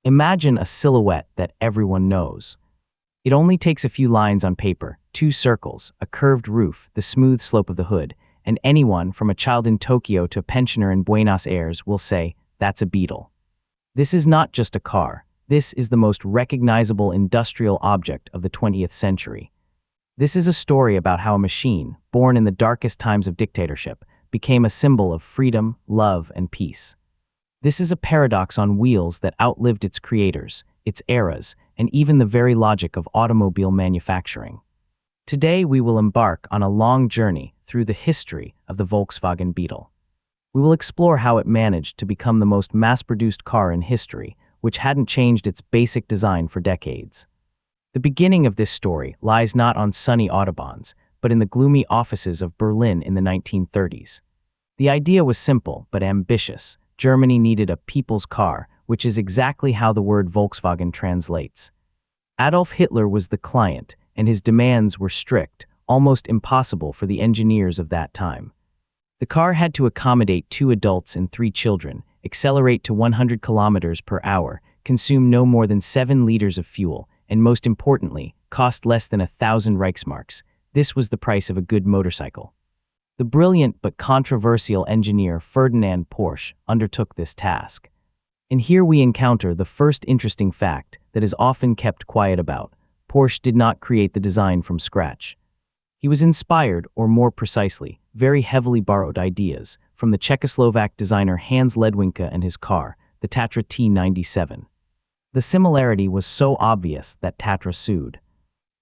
Imagine a silhouette that everyone knows. It only takes a few lines on paper, two circles, a curved roof, the smooth slope of the hood, and anyone, from a child in Tokyo to a pensioner in Buenos Aires, will say, that's a Beetle. This is not just a car. This is the most recognizable industrial object of the 20th century. This is a story about how a machine, born in the darkest times of dictatorship, became a symbol of freedom, love, and peace. This is a paradox on wheels that outlived its creators, its eras, and even the very logic of automobile manufacturing. Today, we will embark on a long journey through the history of the Volkswagen Beetle. We will explore how it managed to become the most mass-produced car in history, which hadn't changed its basic design for decades. The beginning of this story lies not on sunny autobahns, but in the gloomy offices of Berlin in the 1930s. The idea was simple but ambitious. Germany needed a people's car, which is exactly how the word Volkswagen translates. Adolf Hitler was the client, and his demands were strict, almost impossible for the engineers of that time. The car had to accommodate 2 adults and 3 children, accelerate to 100 kilometers per hour, consume no more than 7 liters of fuel, and most importantly, cost less than 1,000 Reichsmarks. This was the price of a good motorcycle. The brilliant but controversial engineer Ferdinand Porsche undertook this task. And here we encounter the first interesting fact that is often kept quiet about. Porsche did not create the design from scratch. He was inspired, or more precisely, very heavily borrowed ideas from the Czechoslovak designer Hans Ledwinka and his car, the Tatra T97. The similarity was so obvious that Tatra sued.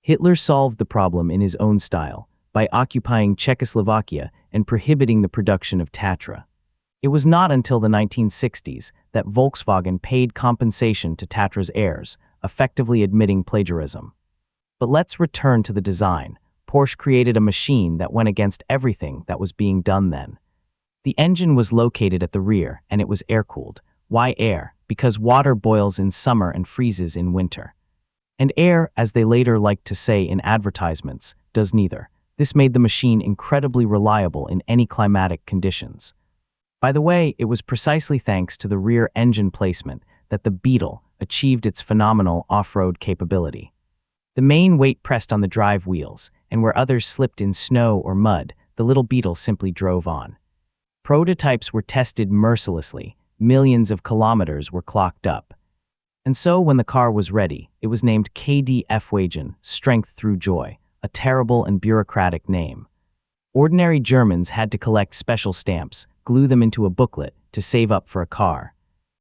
Hitler solved the problem in his own style, by occupying Czechoslovakia and prohibiting the production of Tatra. It was not until the 1960s that Volkswagen paid compensation to Tatra's heirs, effectively admitting plagiarism. But let's return to the design. Porsche created a machine that went against everything that was being done then. The engine was located at the rear, and it was air-cooled. Why air? Because water boils in summer and freezes in winter. And air, as they later liked to say in advertisements, does neither. This made the machine incredibly reliable in any climatic conditions. By the way, it was precisely thanks to the rear engine placement that the Beetle achieved its phenomenal off-road capability. The main weight pressed on the drive wheels, and where others slipped in snow or mud, the little Beetle simply drove on. Prototypes were tested mercilessly, millions of kilometers were clocked up. And so when the car was ready, it was named KDF-Wagen, Strength Through Joy, a terrible and bureaucratic name. Ordinary Germans had to collect special stamps, glue them into a booklet, to save up for a car.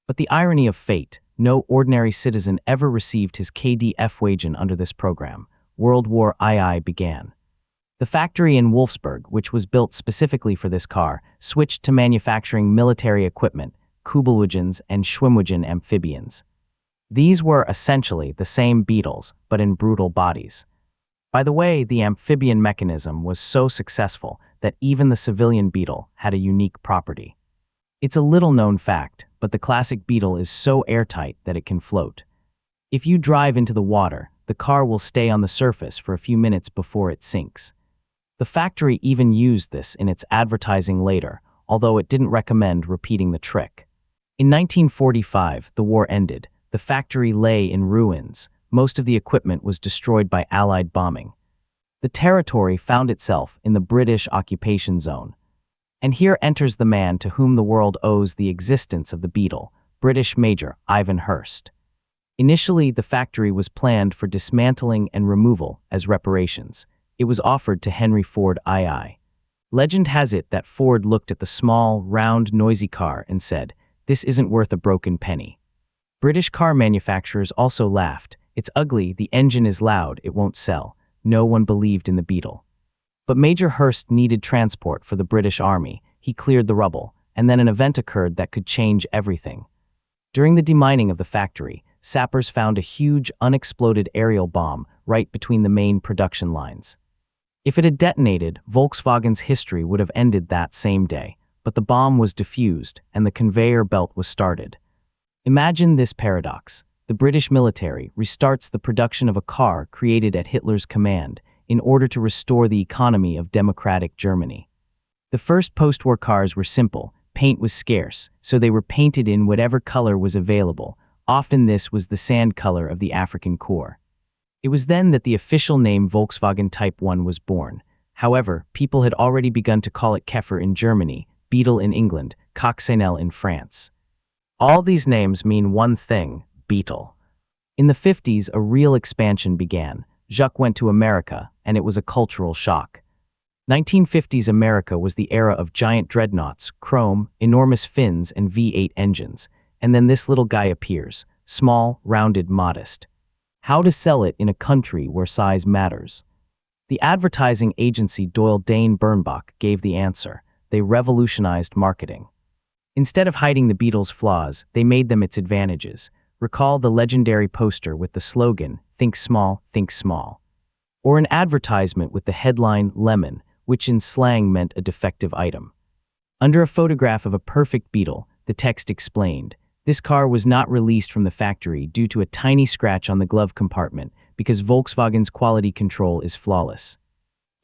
But the irony of fate, no ordinary citizen ever received his KDF-Wagen under this program. World War II began. The factory in Wolfsburg, which was built specifically for this car, switched to manufacturing military equipment, Kübelwagens and Schwimmwagen amphibians. These were essentially the same Beetles, but in brutal bodies. By the way, the amphibian mechanism was so successful that even the civilian Beetle had a unique property. It's a little-known fact, but the classic Beetle is so airtight that it can float. If you drive into the water, the car will stay on the surface for a few minutes before it sinks. The factory even used this in its advertising later, although it didn't recommend repeating the trick. In 1945, the war ended. The factory lay in ruins. Most of the equipment was destroyed by Allied bombing. The territory found itself in the British occupation zone. And here enters the man to whom the world owes the existence of the Beetle, British Major Ivan Hurst. Initially, the factory was planned for dismantling and removal as reparations. It was offered to Henry Ford II. Legend has it that Ford looked at the small, round, noisy car and said, "This isn't worth a broken penny." British car manufacturers also laughed. "It's ugly, the engine is loud, it won't sell." No one believed in the Beetle. But Major Hurst needed transport for the British Army. He cleared the rubble, and then an event occurred that could change everything. During the demining of the factory, sappers found a huge, unexploded aerial bomb right between the main production lines. If it had detonated, Volkswagen's history would have ended that same day, but the bomb was defused, and the conveyor belt was started. Imagine this paradox. The British military restarts the production of a car created at Hitler's command in order to restore the economy of democratic Germany. The first post-war cars were simple. Paint was scarce, so they were painted in whatever color was available, Often this was the sand color of the African core. It was then that the official name Volkswagen Type 1 was born. However, people had already begun to call it Käfer in Germany, Beetle in England, Coccinelle in France. All these names mean one thing: Beetle. In the 50s, a real expansion began. Jacques went to America, and it was a cultural shock. 1950s America was the era of giant dreadnoughts, chrome, enormous fins, and V8 engines. And then this little guy appears, small, rounded, modest. How to sell it in a country where size matters? The advertising agency Doyle Dane Bernbach gave the answer. They revolutionized marketing. Instead of hiding the Beetle's flaws, they made them its advantages. Recall the legendary poster with the slogan, "Think small, think small." Or an advertisement with the headline, "Lemon," which in slang meant a defective item. Under a photograph of a perfect Beetle, the text explained, this car was not released from the factory due to a tiny scratch on the glove compartment because Volkswagen's quality control is flawless.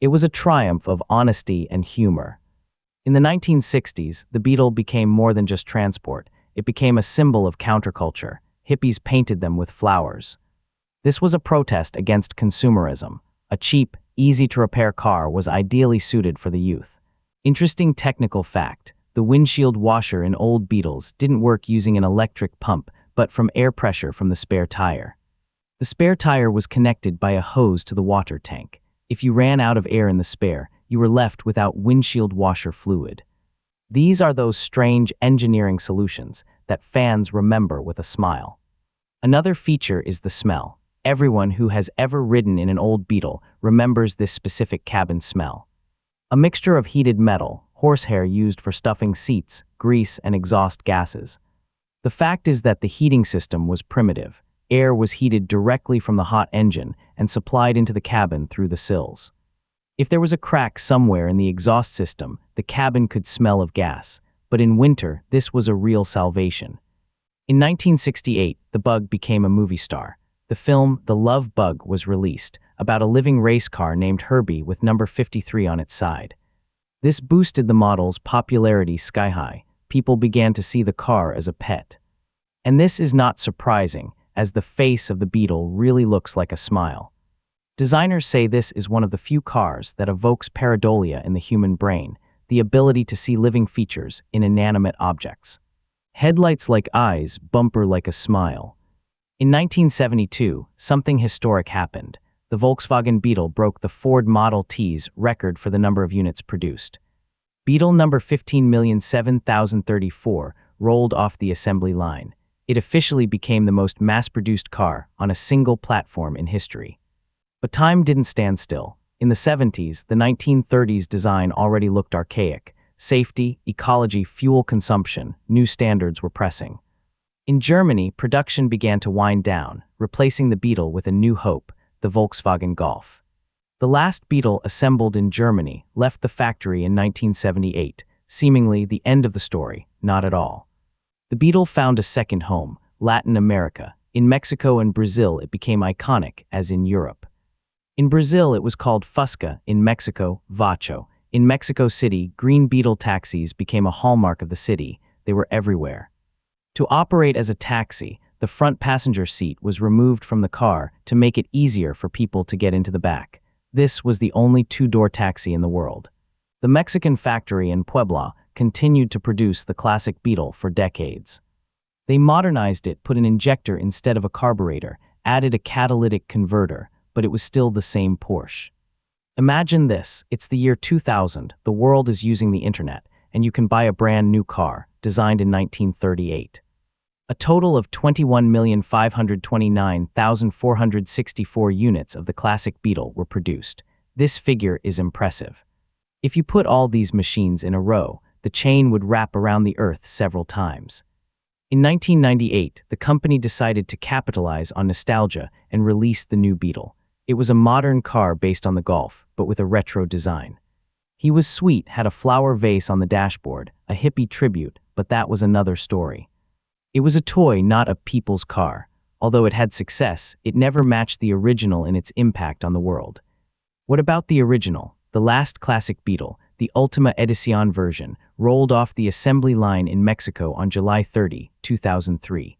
It was a triumph of honesty and humor. In the 1960s, the Beetle became more than just transport. It became a symbol of counterculture. Hippies painted them with flowers. This was a protest against consumerism. A cheap, easy-to-repair car was ideally suited for the youth. Interesting technical fact: the windshield washer in old Beetles didn't work using an electric pump, but from air pressure from the spare tire. The spare tire was connected by a hose to the water tank. If you ran out of air in the spare, you were left without windshield washer fluid. These are those strange engineering solutions that fans remember with a smile. Another feature is the smell. Everyone who has ever ridden in an old Beetle remembers this specific cabin smell. A mixture of heated metal, horsehair used for stuffing seats, grease, and exhaust gases. The fact is that the heating system was primitive. Air was heated directly from the hot engine and supplied into the cabin through the sills. If there was a crack somewhere in the exhaust system, the cabin could smell of gas. But in winter, this was a real salvation. In 1968, the Bug became a movie star. The film The Love Bug was released, about a living race car named Herbie with number 53 on its side. This boosted the model's popularity sky-high. People began to see the car as a pet. And this is not surprising, as the face of the Beetle really looks like a smile. Designers say this is one of the few cars that evokes pareidolia in the human brain, the ability to see living features in inanimate objects. Headlights like eyes, bumper like a smile. In 1972, something historic happened. The Volkswagen Beetle broke the Ford Model T's record for the number of units produced. Beetle number 15,007,034 rolled off the assembly line. It officially became the most mass-produced car on a single platform in history. But time didn't stand still. In the 70s, the 1930s design already looked archaic. Safety, ecology, fuel consumption, new standards were pressing. In Germany, production began to wind down, replacing the Beetle with a new hope, the Volkswagen Golf. The last Beetle assembled in Germany left the factory in 1978, seemingly the end of the story, not at all. The Beetle found a second home, Latin America. In Mexico and Brazil, it became iconic, as in Europe. In Brazil, it was called Fusca, in Mexico, Vacho. In Mexico City, green Beetle taxis became a hallmark of the city. They were everywhere. To operate as a taxi, the front passenger seat was removed from the car to make it easier for people to get into the back. This was the only two-door taxi in the world. The Mexican factory in Puebla continued to produce the classic Beetle for decades. They modernized it, put an injector instead of a carburetor, added a catalytic converter, but it was still the same Porsche. Imagine this, it's the year 2000, the world is using the internet, and you can buy a brand new car, designed in 1938. A total of 21,529,464 units of the classic Beetle were produced. This figure is impressive. If you put all these machines in a row, the chain would wrap around the Earth several times. In 1998, the company decided to capitalize on nostalgia and released the new Beetle. It was a modern car based on the Golf, but with a retro design. He was sweet, had a flower vase on the dashboard, a hippie tribute, but that was another story. It was a toy, not a people's car. Although it had success, it never matched the original in its impact on the world. What about the original? The last classic Beetle, the Ultima Edición version, rolled off the assembly line in Mexico on July 30, 2003.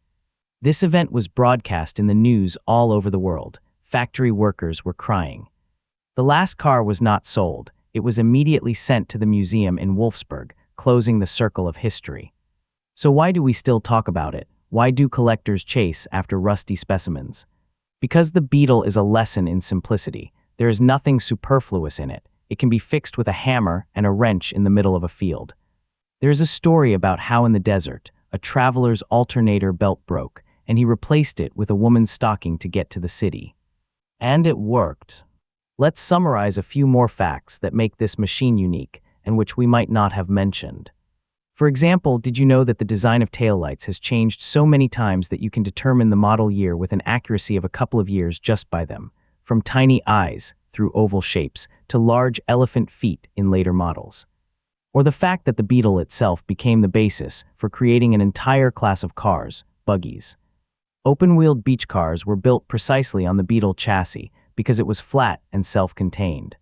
This event was broadcast in the news all over the world. Factory workers were crying. The last car was not sold. It was immediately sent to the museum in Wolfsburg, closing the circle of history. So why do we still talk about it? Why do collectors chase after rusty specimens? Because the Beetle is a lesson in simplicity. There is nothing superfluous in it. It can be fixed with a hammer and a wrench in the middle of a field. There is a story about how in the desert, a traveler's alternator belt broke, and he replaced it with a woman's stocking to get to the city. And it worked. Let's summarize a few more facts that make this machine unique and which we might not have mentioned. For example, did you know that the design of taillights has changed so many times that you can determine the model year with an accuracy of a couple of years just by them, from tiny eyes through oval shapes to large elephant feet in later models? Or the fact that the Beetle itself became the basis for creating an entire class of cars, buggies. Open-wheeled beach cars were built precisely on the Beetle chassis because it was flat and self-contained.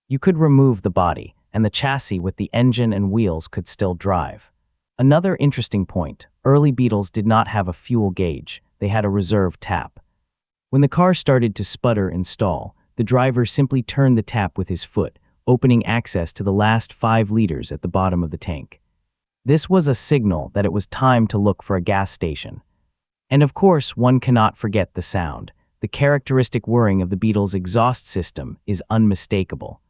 You could remove the body, and the chassis with the engine and wheels could still drive. Another interesting point, early Beetles did not have a fuel gauge, they had a reserve tap. When the car started to sputter and stall, the driver simply turned the tap with his foot, opening access to the last 5 liters at the bottom of the tank. This was a signal that it was time to look for a gas station. And of course, one cannot forget the sound. The characteristic whirring of the Beetle's exhaust system is unmistakable.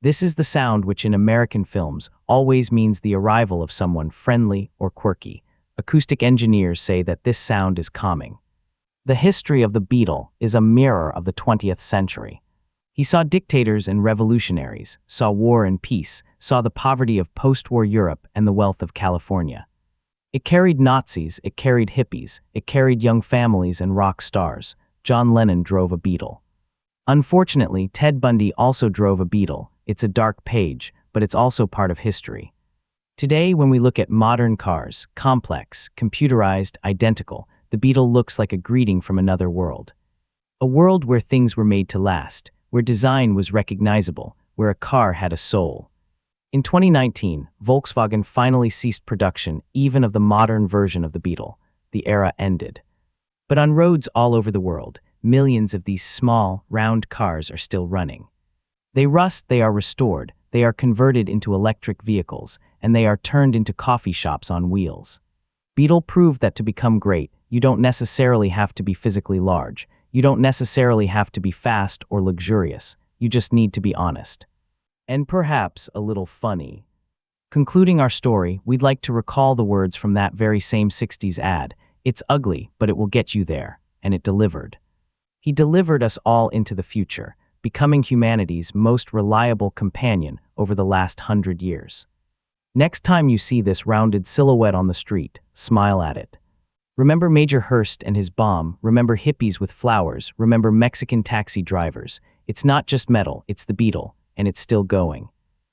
This is the sound which in American films always means the arrival of someone friendly or quirky. Acoustic engineers say that this sound is calming. The history of the Beetle is a mirror of the 20th century. He saw dictators and revolutionaries, saw war and peace, saw the poverty of post-war Europe and the wealth of California. It carried Nazis, it carried hippies, it carried young families and rock stars. John Lennon drove a Beetle. Unfortunately, Ted Bundy also drove a Beetle. It's a dark page, but it's also part of history. Today, when we look at modern cars, complex, computerized, identical, the Beetle looks like a greeting from another world. A world where things were made to last, where design was recognizable, where a car had a soul. In 2019, Volkswagen finally ceased production even of the modern version of the Beetle. The era ended. But on roads all over the world, millions of these small, round cars are still running. They rust, they are restored, they are converted into electric vehicles, and they are turned into coffee shops on wheels. Beetle proved that to become great, you don't necessarily have to be physically large. You don't necessarily have to be fast or luxurious. You just need to be honest. And perhaps a little funny. Concluding our story, we'd like to recall the words from that very same 60s ad. It's ugly, but it will get you there. And it delivered. He delivered us all into the future, becoming humanity's most reliable companion over the last 100 years. Next time you see this rounded silhouette on the street, smile at it. Remember Major Hearst and his bomb, remember hippies with flowers, remember Mexican taxi drivers. It's not just metal, it's the Beetle, and it's still going.